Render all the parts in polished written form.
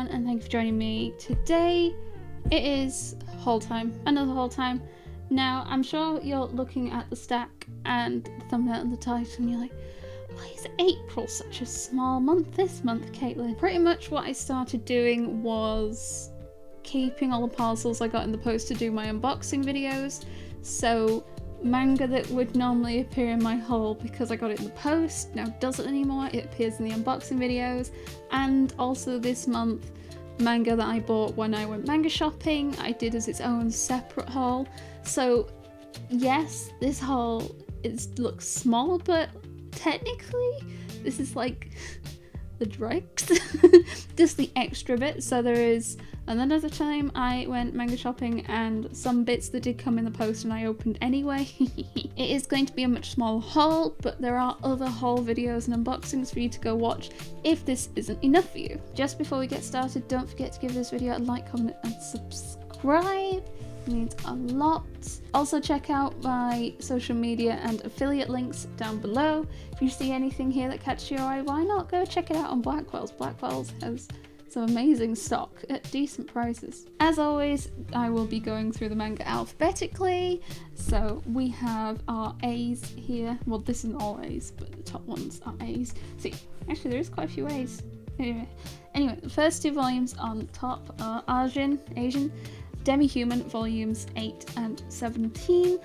everyone, and thank you for joining me. Today it is haul time, another haul time. Now I'm sure you're looking at the stack and the thumbnail and the title and you're like, why is April such a small month this month, Caitlin? Pretty much what I started doing was keeping all the parcels I got in the post to do my unboxing videos. So manga that would normally appear in my haul because I got it in the post now doesn't anymore. It appears in the unboxing videos. And also this month, manga that I bought when I went manga shopping, I did as its own separate haul. So yes, this haul looks small, but technically this is like the dregs, just the extra bit. So there is another time I went manga shopping and some bits that did come in the post and I opened anyway. It is going to be a much smaller haul, but there are other haul videos and unboxings for you to go watch if this isn't enough for you. Just before we get started, don't forget to give this video a like, comment and subscribe. It means a lot. Also check out my social media and affiliate links down below. If you see anything here that catches your eye, why not go check it out on Blackwell's. Blackwell's has some amazing stock at decent prices. As always, I will be going through the manga alphabetically. So we have our A's here. Well, this isn't all A's, but the top ones are A's. See, actually there is quite a few A's. Anyway, the first two volumes on top are Asian Demi-Human volumes 8 and 17.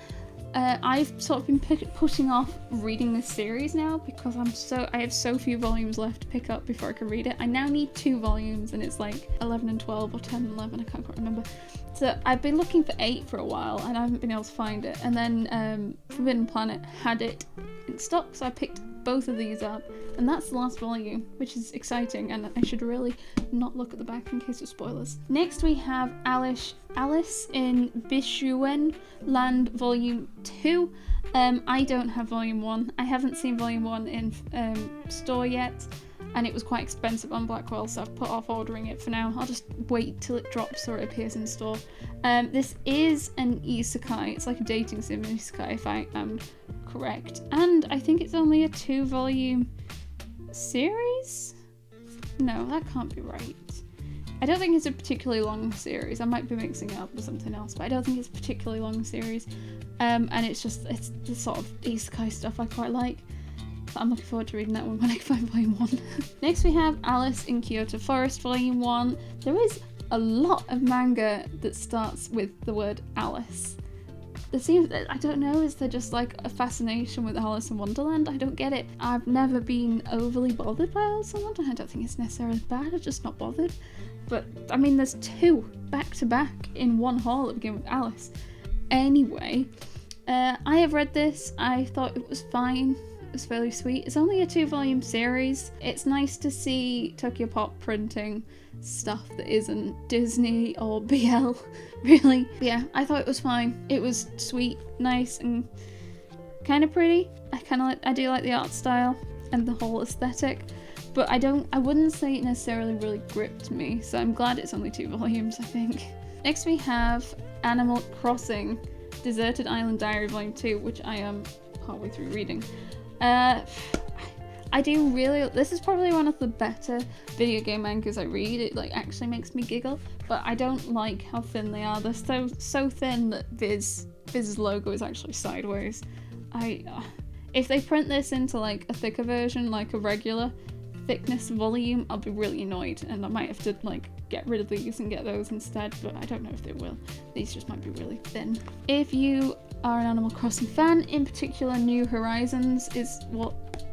I've sort of been putting off reading this series now because I have so few volumes left to pick up before I can read it. I now need 2 volumes and it's like 11 and 12 or 10 and 11, I can't quite remember. So I've been looking for 8 for a while and I haven't been able to find it. And then Forbidden Planet had it in stock, so I picked both of these up. And that's the last volume, which is exciting, and I should really not look at the back in case of spoilers. Next we have Alice in Bishuen Land Volume 2. I don't have Volume 1. I haven't seen Volume 1 in store yet, and it was quite expensive on Blackwell, so I've put off ordering it for now. I'll just wait till it drops or it appears in store. This is an isekai. It's like a dating sim isekai, if I am correct. And I think it's only a 2-volume series? No, that can't be right. I don't think it's a particularly long series. I might be mixing it up with something else, but I don't think it's a particularly long series. And it's the sort of isekai stuff I quite like. So I'm looking forward to reading that one when I can find Volume 1. Next we have Alice in Kyoto Forest Volume 1. There is a lot of manga that starts with the word Alice. There seems, I don't know, is there just like a fascination with Alice in Wonderland? I don't get it. I've never been overly bothered by Alice in Wonderland. I don't think it's necessarily bad, I'm just not bothered. But I mean, there's 2 back to back in one haul that begin with Alice. Anyway, I have read this. I thought it was fine. It was fairly sweet. It's only a 2-volume series. It's nice to see Tokyo Pop printing stuff that isn't Disney or BL, really. But yeah, I thought it was fine. It was sweet, nice, and kind of pretty. I do like the art style and the whole aesthetic, but I wouldn't say it necessarily really gripped me, so I'm glad it's only 2 volumes, I think. Next we have Animal Crossing Deserted Island Diary Volume 2, which I am partway through reading. This is probably one of the better video game mangas I read. It like actually makes me giggle, but I don't like how thin they are. They're so thin that Viz's logo is actually sideways. If they print this into like a thicker version, like a regular thickness volume, I'll be really annoyed, and I might have to like get rid of these and get those instead, but I don't know if they will. These just might be really thin. If you are an Animal Crossing fan, in particular New Horizons is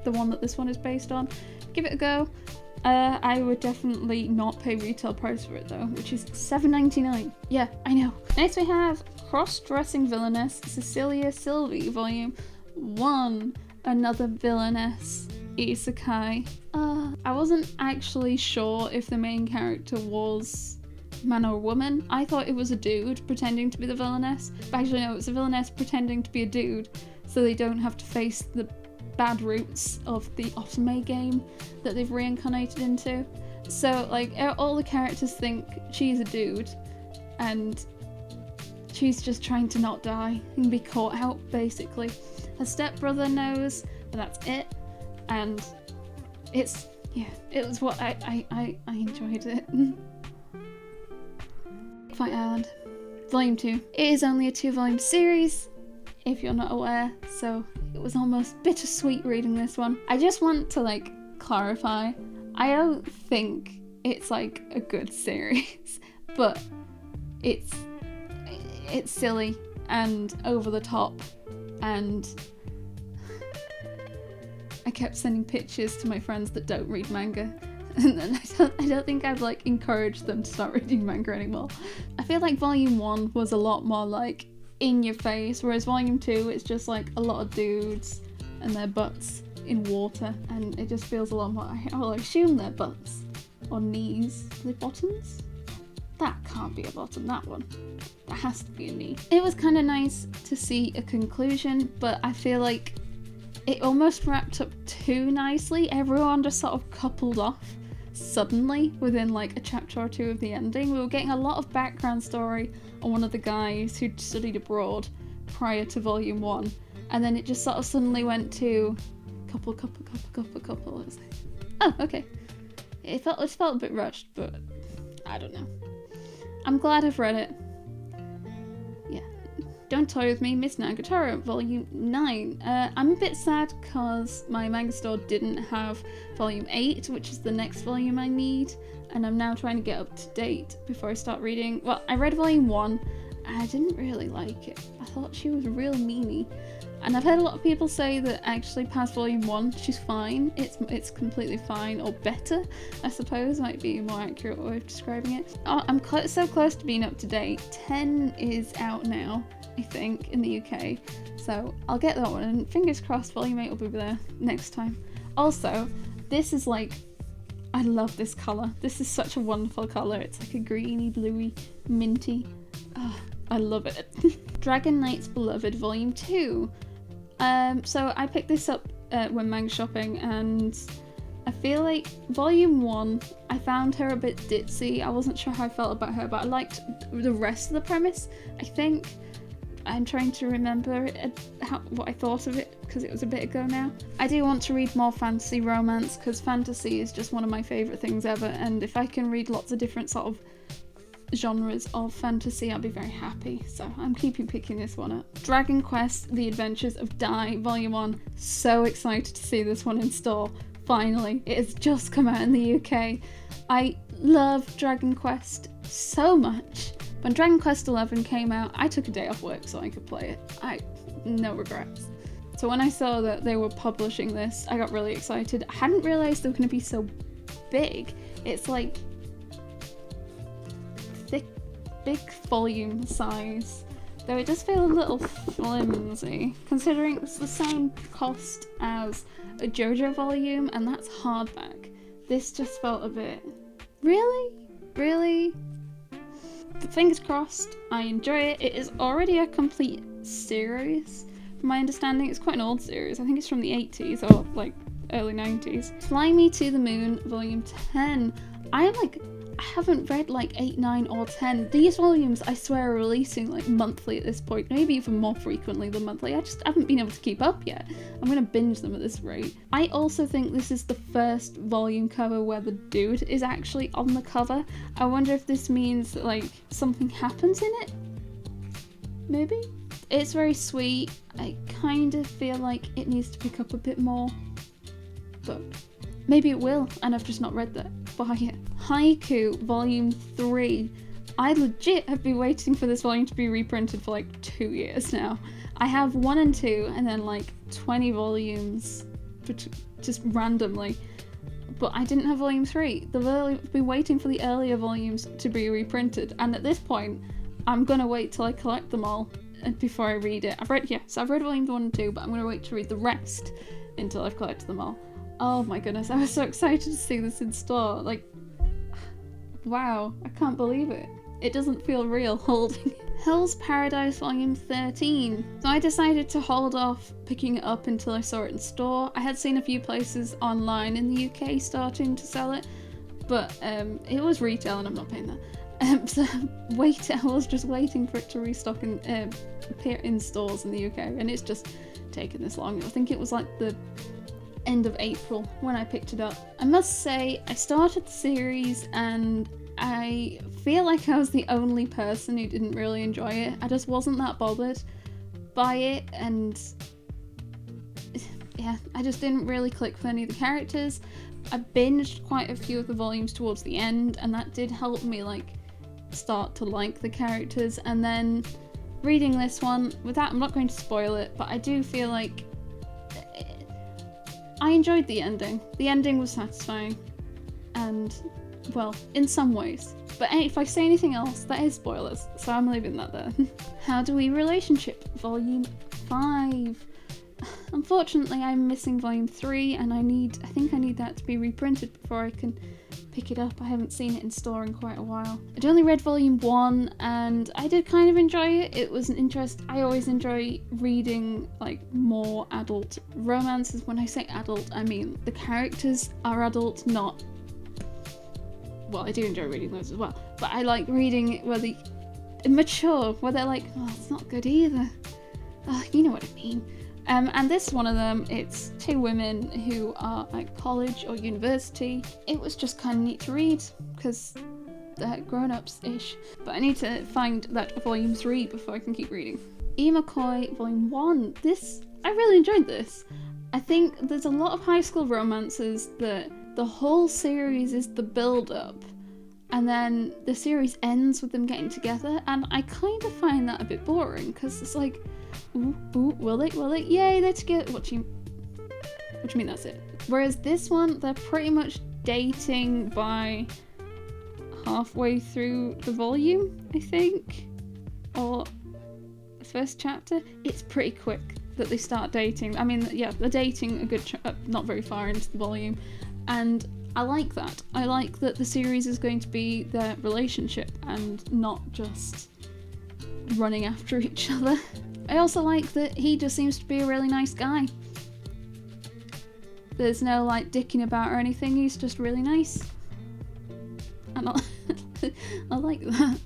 the one that this one is based on, give it a go. I would definitely not pay retail price for it though, which is $7.99. Yeah, I know. Next we have Cross-Dressing Villainess Cecilia Sylvie Volume 1, another villainess isekai. I wasn't actually sure if the main character was man or woman. I thought it was a dude pretending to be the villainess, but actually no, it's a villainess pretending to be a dude, so they don't have to face the bad roots of the Otome game that they've reincarnated into. So like all the characters think she's a dude and she's just trying to not die and be caught out, basically. Her stepbrother knows, but that's it. And it was what I enjoyed it. Graphite Island, Volume 2. It is only a 2-volume series, if you're not aware, so it was almost bittersweet reading this one. I just want to like clarify, I don't think it's like a good series, but it's silly and over the top, and I kept sending pictures to my friends that don't read manga, and then I don't think I've like encouraged them to start reading manga anymore. I feel like Volume 1 was a lot more like in your face, whereas Volume 2 it's just like a lot of dudes and their butts in water, and it just feels a lot more, I assume they're butts or knees. Are they bottoms? That can't be a bottom, that one. That has to be a knee. It was kind of nice to see a conclusion, but I feel like it almost wrapped up too nicely. Everyone just sort of coupled off suddenly within like a chapter or two of the ending. We were getting a lot of background story on one of the guys who'd studied abroad prior to Volume 1, and then it just sort of suddenly went to couple. It was like, oh, okay. It felt a bit rushed, but I don't know. I'm glad I've read it. Yeah. Don't Toy With Me, Miss Nagatoro, Volume 9. I'm a bit sad because my manga store didn't have Volume 8, which is the next volume I need, and I'm now trying to get up to date before I start reading. Well, I read Volume 1, and I didn't really like it. I thought she was real meanie. And I've heard a lot of people say that actually past Volume 1, she's fine. It's completely fine, or better, I suppose, might be a more accurate way of describing it. Oh, I'm so close to being up to date. 10 is out now, I think, in the UK. So I'll get that one, and fingers crossed Volume 8 will be there next time. Also, this is like, I love this colour. This is such a wonderful colour. It's like a greeny, bluey, minty. Oh, I love it. Dragon Knight's Beloved, Volume 2. So I picked this up when manga shopping, and I feel like Volume 1, I found her a bit ditzy. I wasn't sure how I felt about her, but I liked the rest of the premise, I think. I'm trying to remember what I thought of it, because it was a bit ago now. I do want to read more fantasy romance, because fantasy is just one of my favourite things ever, and if I can read lots of different sort of genres of fantasy, I'll be very happy. So I'm picking this one up. Dragon Quest: The Adventures of Dai, Volume 1. So excited to see this one in store. Finally, it has just come out in the UK. I love Dragon Quest so much. When Dragon Quest XI came out, I took a day off work so I could play it. No regrets. So when I saw that they were publishing this, I got really excited. I hadn't realised they were going to be so big. It's like big volume size, though it does feel a little flimsy considering it's the same cost as a JoJo volume, and that's hardback. This just felt a bit, really. But fingers crossed, I enjoy it. It is already a complete series from my understanding. It's quite an old series. I think it's from the 80s or like early 90s. Fly Me to the Moon, Volume 10. I haven't read like 8, 9 or 10. These volumes I swear are releasing like monthly at this point, maybe even more frequently than monthly. I just haven't been able to keep up yet. I'm gonna binge them at this rate. I also think this is the first volume cover where the dude is actually on the cover. I wonder if this means that like something happens in it? Maybe? It's very sweet. I kind of feel like it needs to pick up a bit more, but maybe it will, and I've just not read that. Buy it. Haiku, Volume 3. I legit have been waiting for this volume to be reprinted for like 2 years now. I have 1 and 2, and then like 20 volumes just randomly. But I didn't have Volume 3. I've been waiting for the earlier volumes to be reprinted, and at this point, I'm gonna wait till I collect them all before I read it. I've read Volumes 1 and 2, but I'm gonna wait to read the rest until I've collected them all. Oh my goodness, I was so excited to see this in store. Like, wow, I can't believe it. It doesn't feel real holding it. Hell's Paradise Volume 13. So I decided to hold off picking it up until I saw it in store. I had seen a few places online in the UK starting to sell it, but it was retail and I'm not paying that. So I was just waiting for it to restock and appear in stores in the UK, and it's just taken this long. I think it was like the end of April when I picked it up. I must say, I started the series and I feel like I was the only person who didn't really enjoy it. I just wasn't that bothered by it, and yeah, I just didn't really click with any of the characters. I binged quite a few of the volumes towards the end, and that did help me like start to like the characters. And then reading this one, I'm not going to spoil it, but I do feel like I enjoyed the ending. The ending was satisfying, and well, in some ways. But if I say anything else, that is spoilers, so I'm leaving that there. How Do We Relationship, Volume 5. Unfortunately, I'm missing Volume 3, and I think I need that to be reprinted before I can pick it up. I haven't seen it in store in quite a while. I'd only read Volume 1, and I did kind of enjoy it. It was an interest. I always enjoy reading like more adult romances. When I say adult, I mean the characters are adult, not... Well, I do enjoy reading those as well, but I like reading where they mature, where they're like, oh, it's not good either. Oh, you know what I mean. And this one of them, it's two women who are at college or university. It was just kind of neat to read because they're grown-ups-ish. But I need to find that Volume 3 before I can keep reading. E. McCoy, Volume 1. I really enjoyed this. I think there's a lot of high school romances that the whole series is the build-up, and then the series ends with them getting together, and I kind of find that a bit boring because it's like, ooh, will they? Yay, they're together. What do you mean that's it? Whereas this one, they're pretty much dating by halfway through the volume, I think, or the first chapter. It's pretty quick that they start dating. I mean, yeah, they're dating a good not very far into the volume, and I like that. I like that the series is going to be their relationship and not just running after each other. I also like that he just seems to be a really nice guy. There's no like dicking about or anything, he's just really nice. And I like that.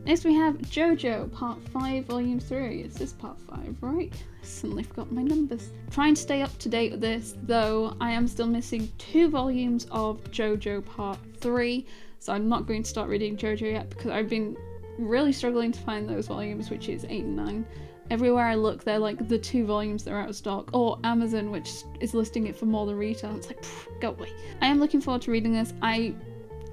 Next we have JoJo Part 5 Volume 3. Is this Part 5, right? I suddenly forgot my numbers. Trying to stay up to date with this, though I am still missing 2 volumes of JoJo Part 3, so I'm not going to start reading JoJo yet because I've been really struggling to find those volumes, which is 8 and 9. Everywhere I look, they're like the 2 volumes that are out of stock, or Amazon, which is listing it for more than retail. It's like, go away. I am looking forward to reading this. I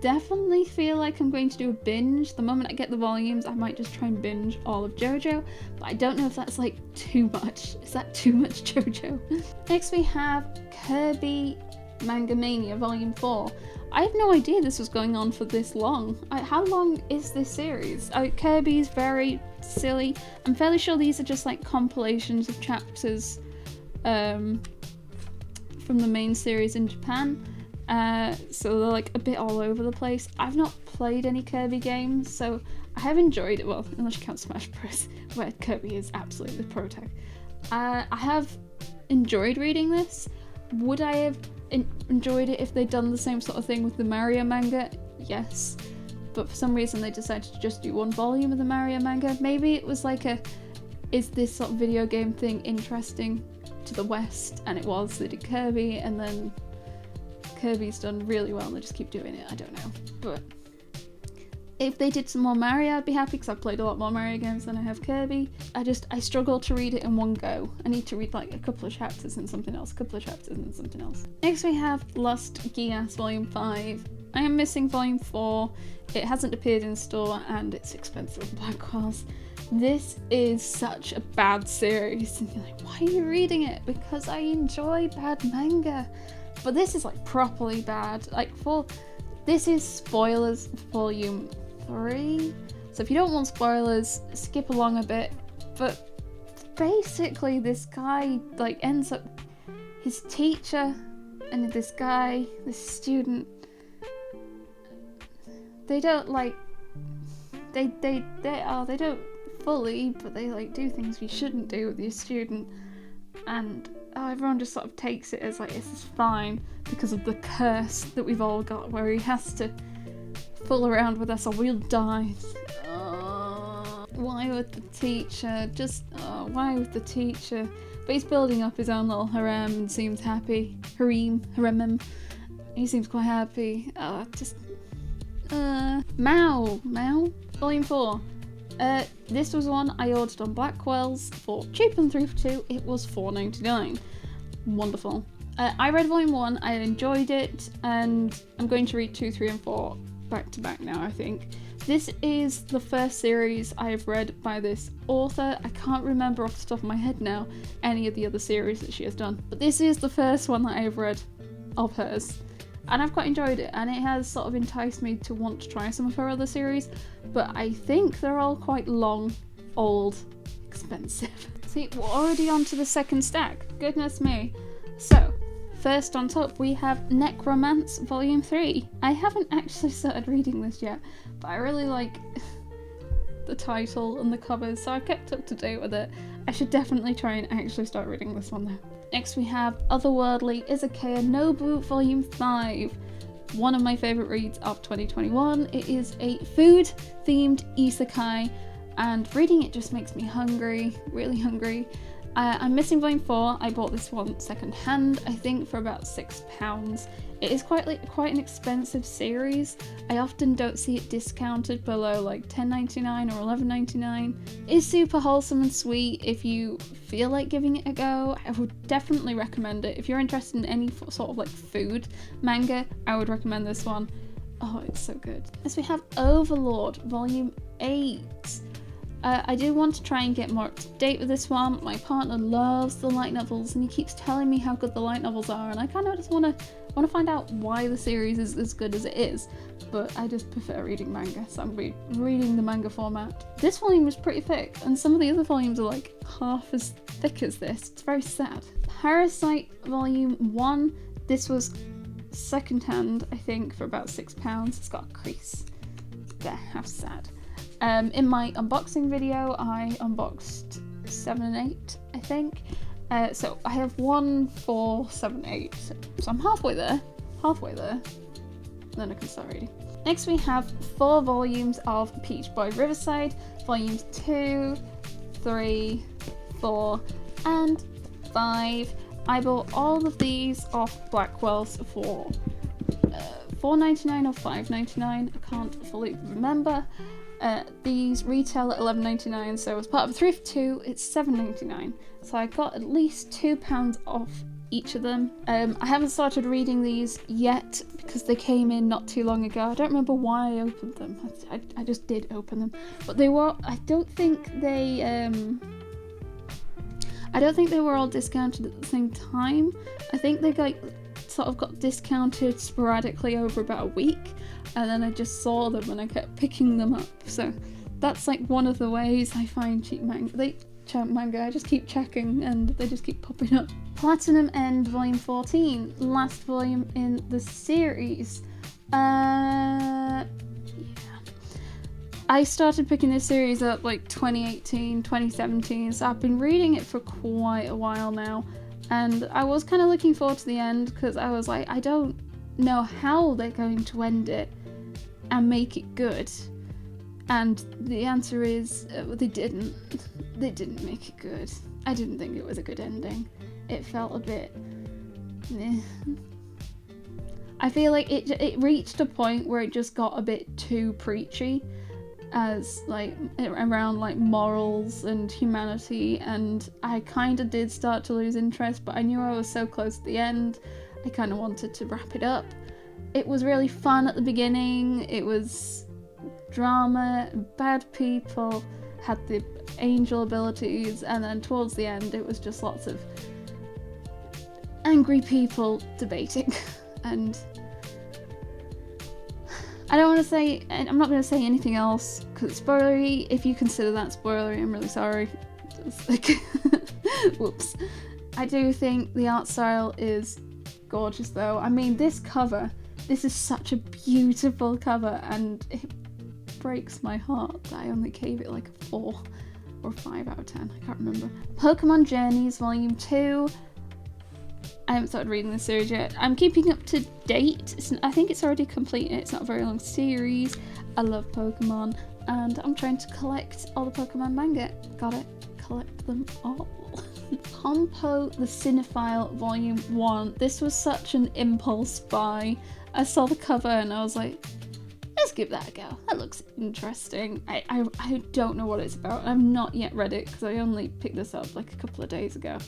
definitely feel like I'm going to do a binge. The moment I get the volumes, I might just try and binge all of JoJo, but I don't know if that's like too much. Is that too much JoJo? Next we have Kirby Manga Mania Volume 4. I had no idea this was going on for this long. How long is this series? Kirby's very silly. I'm fairly sure these are just like compilations of chapters from the main series in Japan. So they're like a bit all over the place. I've not played any Kirby games, so I have enjoyed it. Well, unless you count Smash Bros, where Kirby is absolutely the pro tag. I have enjoyed reading this. Would I have enjoyed it if they'd done the same sort of thing with the Mario manga? Yes. But for some reason they decided to just do 1 volume of the Mario manga. Maybe it was like is this sort of video game thing interesting to the West? And it was. They did Kirby, and then Kirby's done really well and they just keep doing it. I don't know. But if they did some more Mario, I'd be happy because I've played a lot more Mario games than I have Kirby. I struggle to read it in one go. I need to read like a couple of chapters and something else, a couple of chapters and something else. Next we have Lost Geass Volume 5. I am missing Volume 4. It hasn't appeared in store and it's expensive on Blackwells. This is such a bad series, and you're like, why are you reading it? Because I enjoy bad manga. But this is like properly bad. This is spoilers Volume 3. So if you don't want spoilers, skip along a bit. But basically this guy like ends up, his teacher and this student, they don't like, they don't fully, but they like do things you shouldn't do with your student, and everyone just sort of takes it as like this is fine because of the curse that we've all got where he has to fool around with us or we'll die. Why with the teacher? Why with the teacher? But he's building up his own little harem and seems happy. Harem. He seems quite happy. Mao, Volume 4. This was one I ordered on Blackwell's for cheap and 3 for 2. It was $4.99. Wonderful. I read Volume 1, I enjoyed it, and I'm going to read 2, 3, and 4 back to back now, I think. This is the first series I have read by this author. I can't remember off the top of my head now any of the other series that she has done, but this is the first one that I have read of hers. And I've quite enjoyed it, and it has sort of enticed me to want to try some of her other series, but I think they're all quite long, old, expensive. See, we're already on to the second stack. Goodness me. So, first on top we have Necromance Volume 3. I haven't actually started reading this yet, but I really like the title and the covers, so I've kept up to date with it. I should definitely try and actually start reading this one though. Next we have Otherworldly Izakaya Nobu Volume 5. One of my favourite reads of 2021. It is a food-themed isekai, and reading it just makes me hungry, really hungry. I'm missing Volume 4. I bought this one second hand, I think for about £6. It is quite an expensive series. I often don't see it discounted below like $10.99 or $11.99. It's super wholesome and sweet. If you feel like giving it a go, I would definitely recommend it. If you're interested in any sort of like food manga, I would recommend this one. Oh, it's so good. Next we have Overlord Volume 8. I do want to try and get more up to date with this one. My partner loves the light novels and he keeps telling me how good the light novels are, and I kind of just want to find out why the series is as good as it is, but I just prefer reading manga, so I'm reading the manga format. This volume was pretty thick, and some of the other volumes are like half as thick as this. It's very sad. Parasite Volume 1. This was second hand, I think, for about £6. It's got a crease. There, how sad. In my unboxing video, I unboxed 7 and 8, I think. So I have 1, 4, 7, 8. So I'm halfway there. Then I can start reading. Next we have 4 volumes of Peach Boy Riverside, volumes 2, 3, 4, and 5. I bought all of these off Blackwell's for $4.99 or $5.99. I can't fully remember. These retail at $11.99, so as part of a 3 for 2, it's $7.99. So I got at least £2 off each of them. I haven't started reading these yet because they came in not too long ago. I don't remember why I opened them. I just did open them, but they were. I don't think they were all discounted at the same time. I think they sort of got discounted sporadically over about a week, and then I just saw them and I kept picking them up. So that's like one of the ways I find cheap manga. I just keep checking and they just keep popping up. Platinum End Volume 14, last volume in the series. Yeah. I started picking this series up like 2018, 2017, so I've been reading it for quite a while now. And I was kind of looking forward to the end because I was like, I don't know how they're going to end it and make it good. And the answer is they didn't. They didn't make it good. I didn't think it was a good ending. It felt a bit... eh. I feel like it reached a point where it just got a bit too preachy as like around like morals and humanity, and I kind of did start to lose interest, but I knew I was so close to the end. I kind of wanted to wrap it up. It was really fun at the beginning. It was drama, bad people, had the angel abilities, and then towards the end it was just lots of angry people debating. And I don't want to say, I'm not going to say anything else because it's spoilery. If you consider that spoilery, I'm really sorry. Whoops. I do think the art style is gorgeous though. I mean, this cover, this is such a beautiful cover, and it breaks my heart that I only gave it like a 4 or 5 out of 10. I can't remember. Pokemon Journeys Volume 2. I haven't started reading this series yet. I'm keeping up to date. I think it's already complete. It's not a very long series. I love Pokemon, and I'm trying to collect all the Pokemon manga. Got it. Collect them all. Pompo the Cinephile Volume 1. This was such an impulse buy. I saw the cover and I was like, this let's give that a go. That looks interesting. I don't know what it's about. I've not yet read it because I only picked this up like a couple of days ago.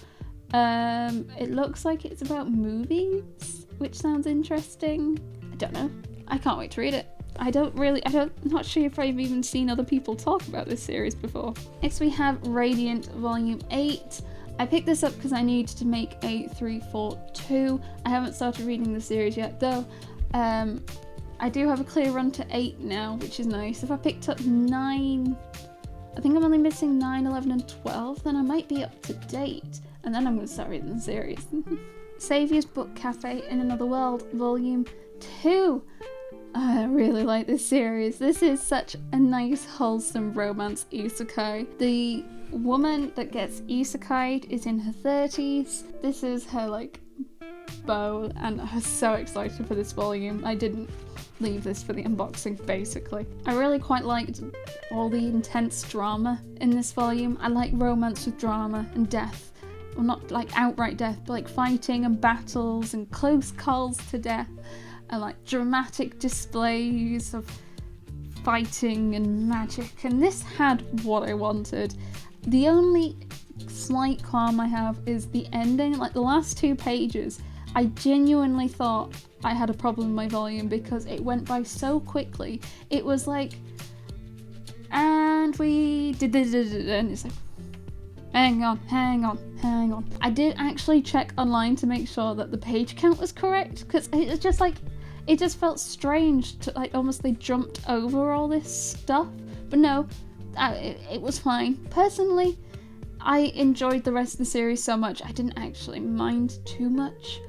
It looks like it's about movies, which sounds interesting. I don't know. I can't wait to read it. I'm not sure if I've even seen other people talk about this series before. Next we have Radiant Volume 8. I picked this up because I needed to make a 342. I haven't started reading the series yet though. I do have a clear run to 8 now, which is nice. If I picked up 9, I think I'm only missing 9, 11 and 12, then I might be up to date. And then I'm going to start reading the series. Saviour's Book Cafe in Another World, Volume 2. I really like this series. This is such a nice, wholesome romance isekai. The woman that gets isekai'd is in her 30s. This is her, like, beau, and I was so excited for this volume. I didn't leave this for the unboxing, basically. I really quite liked all the intense drama in this volume. I like romance with drama and death. Well, not like outright death, but like fighting and battles and close calls to death. And like dramatic displays of fighting and magic, and this had what I wanted. The only slight qualm I have is the ending. Like the last 2 pages, I genuinely thought I had a problem in my volume because it went by so quickly. It was like, and we did, and it's like, hang on. I did actually check online to make sure that the page count was correct, because it's just like, it just felt strange to like almost they jumped over all this stuff. But no, it was fine. Personally, I enjoyed the rest of the series so much, I didn't actually mind too much.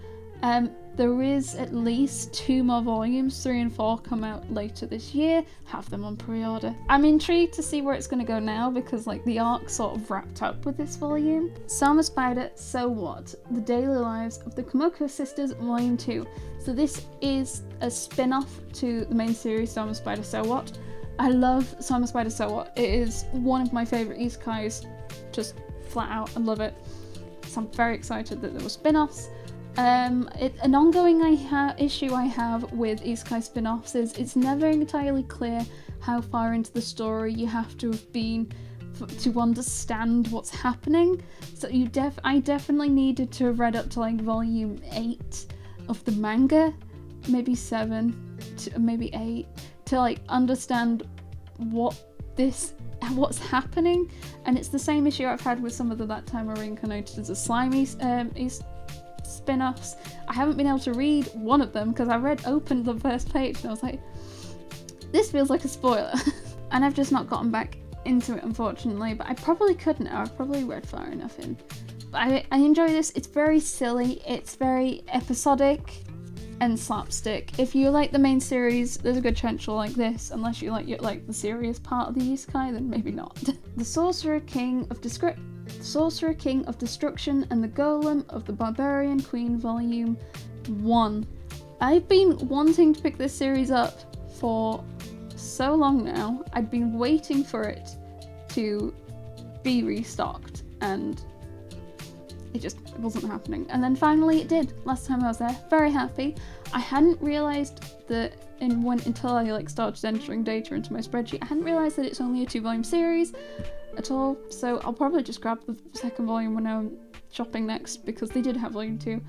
There is at least 2 more volumes, 3 and 4 come out later this year. Have them on pre-order. I'm intrigued to see where it's going to go now because like the arc sort of wrapped up with this volume. Sama Spider, So What? The Daily Lives of the Kumoko Sisters, Volume 2. So this is a spin-off to the main series Sama Spider, So What? I love Sama Spider, So What? It is one of my favourite isekais, just flat out, I love it. So I'm very excited that there were spin-offs. An ongoing issue I have with isekai spin-offs is it's never entirely clear how far into the story you have to have been to understand what's happening. So I definitely needed to have read up to like volume 8 of the manga, maybe 7, maybe 8, to like understand what's happening. And it's the same issue I've had with some of the That Time I Reincarnated as a Slimy spin-offs. I haven't been able to read one of them because I opened the first page and I was like, this feels like a spoiler. And I've just not gotten back into it, unfortunately, but I probably could now. I've probably read far enough in. But I enjoy this. It's very silly, it's very episodic and slapstick. If you like the main series, there's a good chance you'll like this. Unless you like the serious part of the isekai, then maybe not. The Sorcerer King of Destruction and the Golem of the Barbarian Queen, Volume 1. I've been wanting to pick this series up for so long now. I'd been waiting for it to be restocked and it wasn't happening. And then finally it did. Last time I was there, very happy. I hadn't realised that until I started entering data into my spreadsheet, I hadn't realised that it's only a 2-volume series at all, so I'll probably just grab the second volume when I'm shopping next because they did have volume 2.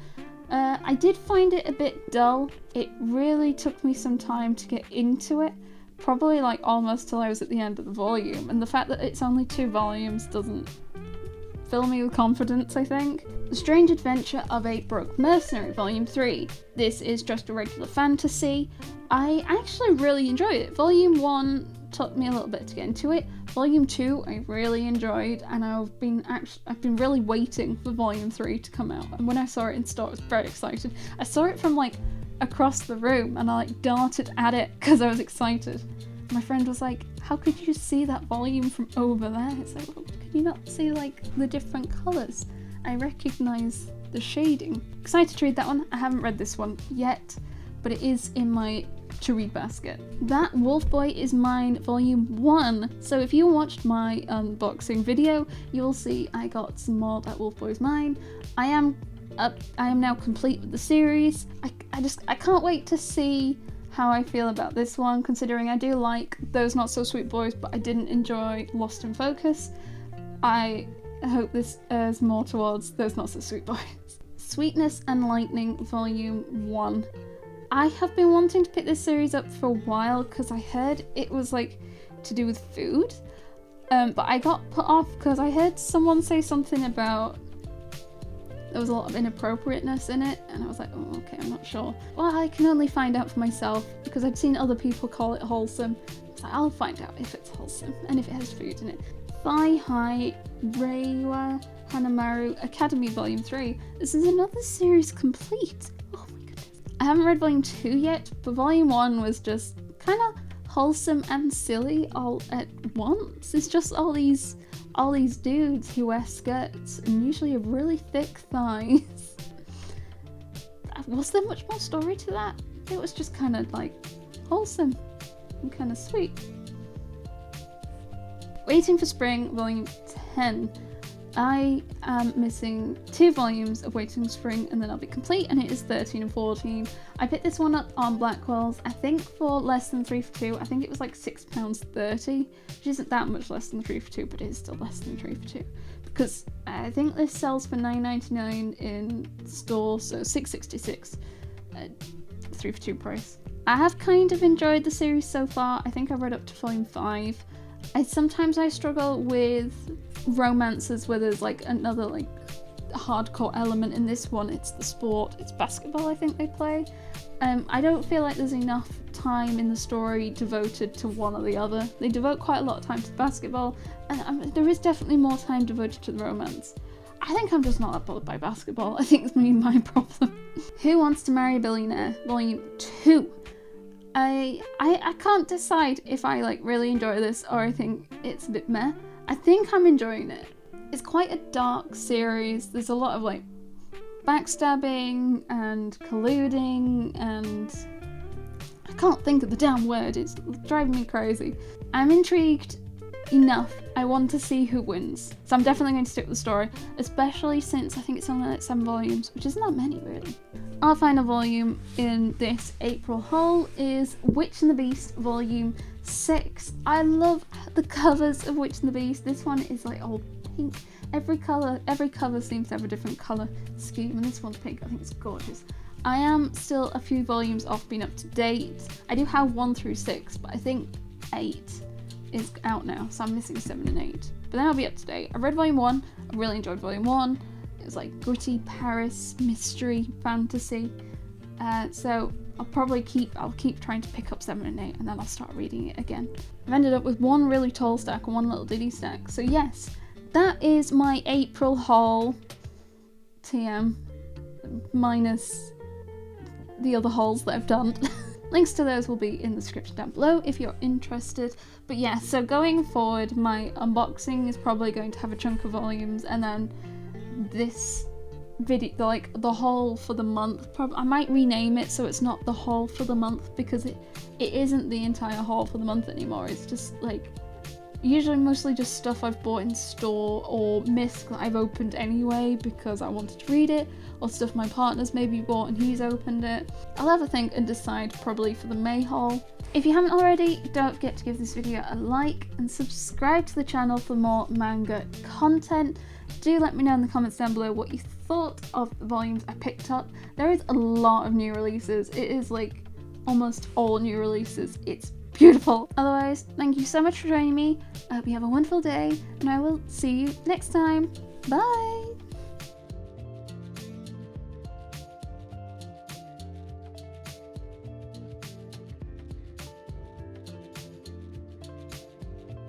I did find it a bit dull. It really took me some time to get into it, probably like almost till I was at the end of the volume, and the fact that it's only 2 volumes doesn't fill me with confidence, I think. The Strange Adventure of a Broke Mercenary, Volume 3. This is just a regular fantasy. I actually really enjoyed it. Volume 1 took me a little bit to get into it. Volume 2 I really enjoyed, and I've been really waiting for Volume 3 to come out. And when I saw it in store, I was very excited. I saw it from like across the room and I darted at it because I was excited. My friend was like, how could you see that volume from over there? It's like, well, can you not see like the different colours? I recognise the shading. Excited to read that one. I haven't read this one yet, but it is in my to read basket. That Wolf Boy Is Mine, Volume 1. So if you watched my unboxing video, you'll see I got some more That Wolf Boy Is Mine. I am now complete with the series. I can't wait to see how I feel about this one, considering I do like Those Not So Sweet Boys, but I didn't enjoy Lost in Focus. I hope this is more towards Those Not So Sweet Boys. Sweetness and Lightning Volume 1. I have been wanting to pick this series up for a while because I heard it was like to do with food, but I got put off because I heard someone say something about there was a lot of inappropriateness in it, and I was like, oh, okay, I'm not sure. Well, I can only find out for myself because I've seen other people call it wholesome. So I'll find out if it's wholesome and if it has food in it. Thigh High Reiwa Hanamaru Academy Volume 3. This is another series complete. Oh my goodness. I haven't read Volume 2 yet, but Volume 1 was just kind of wholesome and silly all at once. It's just all these dudes who wear skirts and usually have really thick thighs. Was there much more story to that? It was just kind of like wholesome and kind of sweet. Waiting for Spring, Volume 10. I am missing 2 volumes of Waiting for Spring and then I'll be complete, and it is 13 and 14. I picked this one up on Blackwell's, I think for less than 3 for 2. I think it was like £6.30, which isn't that much less than 3 for 2, but it is still less than 3 for 2. Because I think this sells for £9.99 in store, so £6.66 3 for 2 price. I have kind of enjoyed the series so far. I think I've read up to Volume 5. Sometimes I struggle with romances where there's like another like hardcore element. In this one it's the sport, it's basketball I think they play. I don't feel like there's enough time in the story devoted to one or the other. They devote quite a lot of time to basketball, and there is definitely more time devoted to the romance. I think I'm just not that bothered by basketball. I think it's my problem. Who Wants to Marry a Billionaire Volume 2. I can't decide if I like really enjoy this or I think it's a bit meh. I think I'm enjoying it. It's quite a dark series. There's a lot of like backstabbing and colluding, and I can't think of the damn word. It's driving me crazy. I'm intrigued enough. I want to see who wins. So I'm definitely going to stick with the story, especially since I think it's only like 7 volumes, which isn't that many really. Our final volume in this April haul is Witch and the Beast Volume 6. I love the covers of Witch and the Beast. This one is like all pink. Every cover seems to have a different colour scheme, and this one's pink. I think it's gorgeous. I am still a few volumes off being up to date. I do have 1 through 6, but I think 8 is out now, so I'm missing 7 and 8. But then I'll be up to date. I read Volume 1. I really enjoyed Volume 1. It was like gritty Paris mystery fantasy. So I'll keep trying to pick up 7 and 8, and then I'll start reading it again. I've ended up with 1 really tall stack and 1 little ditty stack. So yes, that is my April haul. TM minus the other hauls that I've done. Links to those will be in the description down below if you're interested. But yeah, so going forward, my unboxing is probably going to have a chunk of volumes, and then this video, like the haul for the month, I might rename it so it's not the haul for the month, because it isn't the entire haul for the month anymore. It's just like usually mostly just stuff I've bought in store or missed that I've opened anyway because I wanted to read it, or stuff my partner's maybe bought and he's opened it. I'll have a think and decide probably for the May haul. If you haven't already, don't forget to give this video a like and subscribe to the channel for more manga content. Do let me know in the comments down below what you thought of the volumes I picked up. There is a lot of new releases. It is like almost all new releases. It's beautiful. Otherwise, thank you so much for joining me. I hope you have a wonderful day, and I will see you next time. Bye!